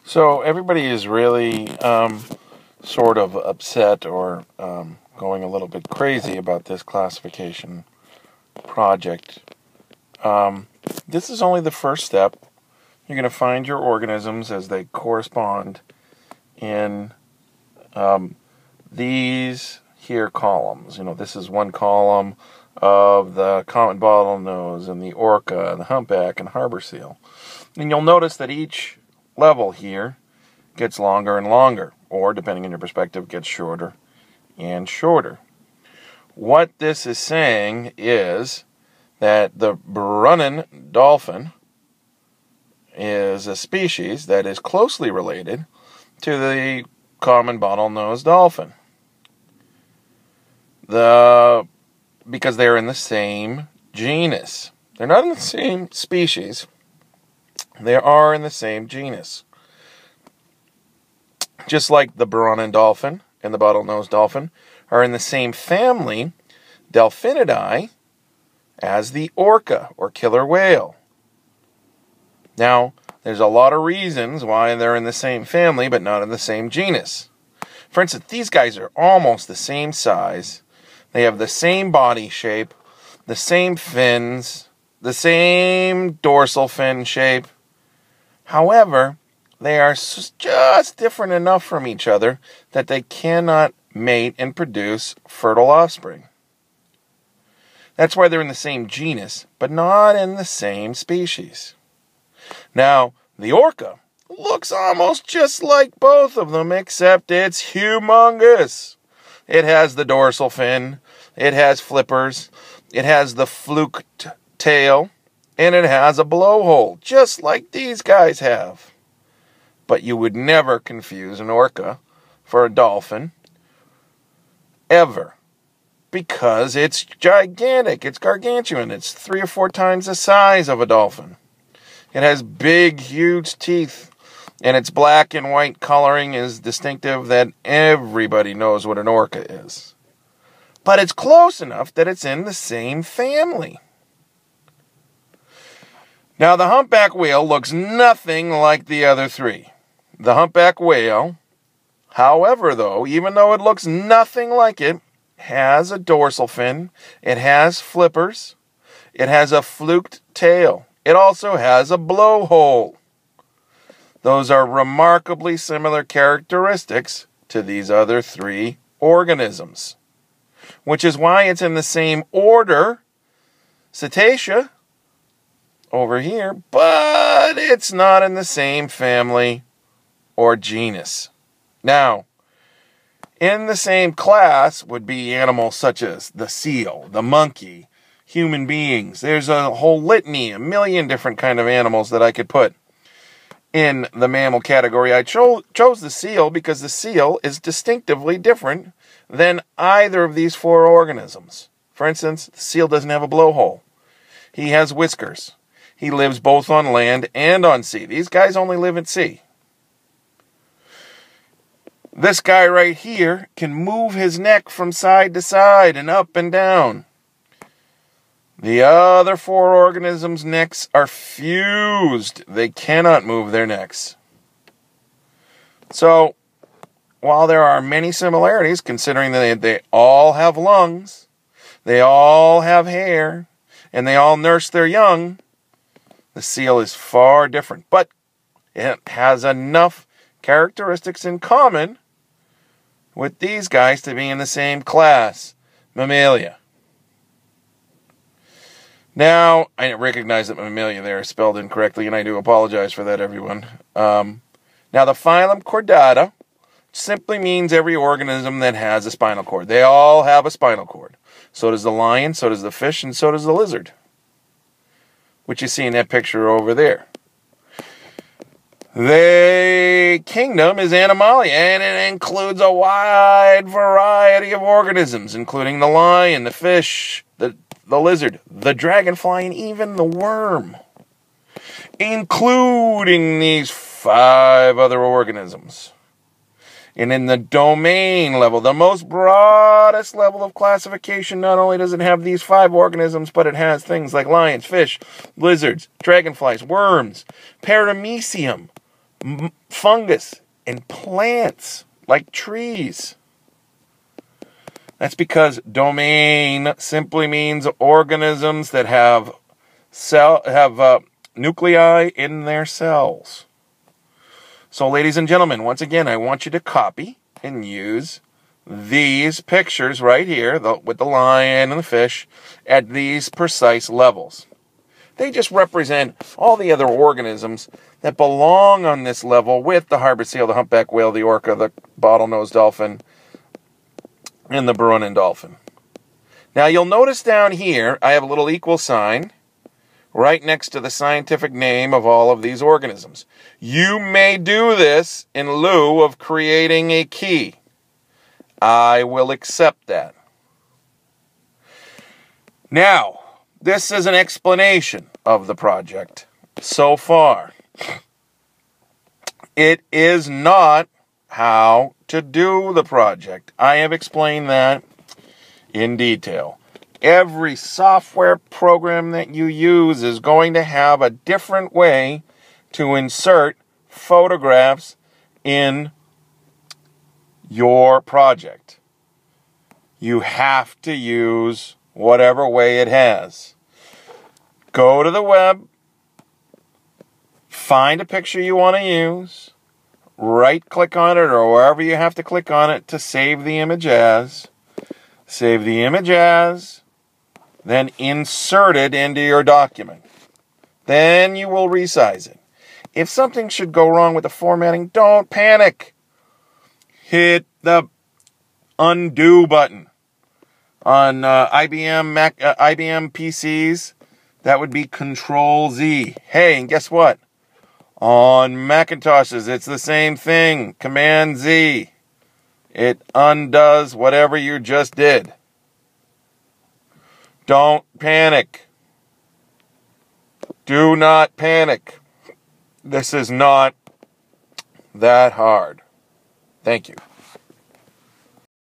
So everybody is really sort of upset or going a little bit crazy about this classification project. This is only the first step. You're going to find your organisms as they correspond in these here columns. This is one column of the common bottlenose and the orca and the humpback and harbor seal. And you'll notice that each level here gets longer and longer, or depending on your perspective, gets shorter and shorter. What this is saying is that the Brunning dolphin is a species that is closely related to the common bottlenose dolphin. Because they're in the same genus. They're not in the same species. They are in the same genus. Just like the Brunning dolphin and the bottlenose dolphin are in the same family, Delphinidae, as the orca or killer whale. Now, there's a lot of reasons why they're in the same family but not in the same genus. For instance, these guys are almost the same size. They have the same body shape, the same fins, the same dorsal fin shape. However, they are just different enough from each other that they cannot mate and produce fertile offspring. That's why they're in the same genus, but not in the same species. Now, the orca looks almost just like both of them, except it's humongous. It has the dorsal fin, it has flippers, it has the fluked tail, and it has a blowhole, just like these guys have. But you would never confuse an orca for a dolphin, ever. Because it's gigantic, it's gargantuan, it's 3 or 4 times the size of a dolphin. It has big, huge teeth, and its black and white coloring is distinctive that everybody knows what an orca is. But it's close enough that it's in the same family. Now, the humpback whale looks nothing like the other three. The humpback whale, however, though, even though it looks nothing like it, has a dorsal fin, it has flippers, it has a fluked tail, it also has a blowhole. Those are remarkably similar characteristics to these other 3 organisms, which is why it's in the same order, Cetacea, over here, but it's not in the same family or genus. Now, in the same class would be animals such as the seal, the monkey, human beings. There's a whole litany, a million different kind of animals that I could put in the mammal category. I chose the seal because the seal is distinctively different than either of these 4 organisms. For instance, the seal doesn't have a blowhole. He has whiskers. He lives both on land and on sea. These guys only live at sea. This guy right here can move his neck from side to side and up and down. The other 4 organisms' necks are fused. They cannot move their necks. So, while there are many similarities, considering that they all have lungs, they all have hair, and they all nurse their young, the seal is far different. But it has enough characteristics in common with these guys to be in the same class, Mammalia. Now, I recognize that Mammalia there is spelled incorrectly, and I do apologize for that, everyone. Now, the phylum Chordata simply means every organism that has a spinal cord. They all have a spinal cord. So does the lion, so does the fish, and so does the lizard, which you see in that picture over there. The kingdom is Animalia, and it includes a wide variety of organisms, including the lion, the fish, the lizard, the dragonfly, and even the worm, including these 5 other organisms. And in the domain level, the most broadest level of classification, not only does it have these 5 organisms, but it has things like lions, fish, lizards, dragonflies, worms, paramecium, fungus, and plants like trees. That's because domain simply means organisms that have nuclei in their cells. So, ladies and gentlemen, once again, I want you to copy and use these pictures right here, with the lion and the fish, at these precise levels. They just represent all the other organisms that belong on this level with the harbor seal, the humpback whale, the orca, the bottlenose dolphin, and the Brunnen dolphin. Now, you'll notice down here, I have a little equal sign right next to the scientific name of all of these organisms. You may do this in lieu of creating a key. I will accept that. Now, this is an explanation of the project so far. It is not how to do the project. I have explained that in detail. Every software program that you use is going to have a different way to insert photographs in your project. You have to use whatever way it has. Go to the web, find a picture you want to use, right-click on it or wherever you have to click on it to save the image as. Save the image as, then insert it into your document. Then you will resize it. If something should go wrong with the formatting, don't panic. Hit the undo button. On IBM PCs, that would be Control-Z. Hey, and guess what? On Macintoshes, it's the same thing. Command-Z. It undoes whatever you just did. Don't panic. Do not panic. This is not that hard. Thank you.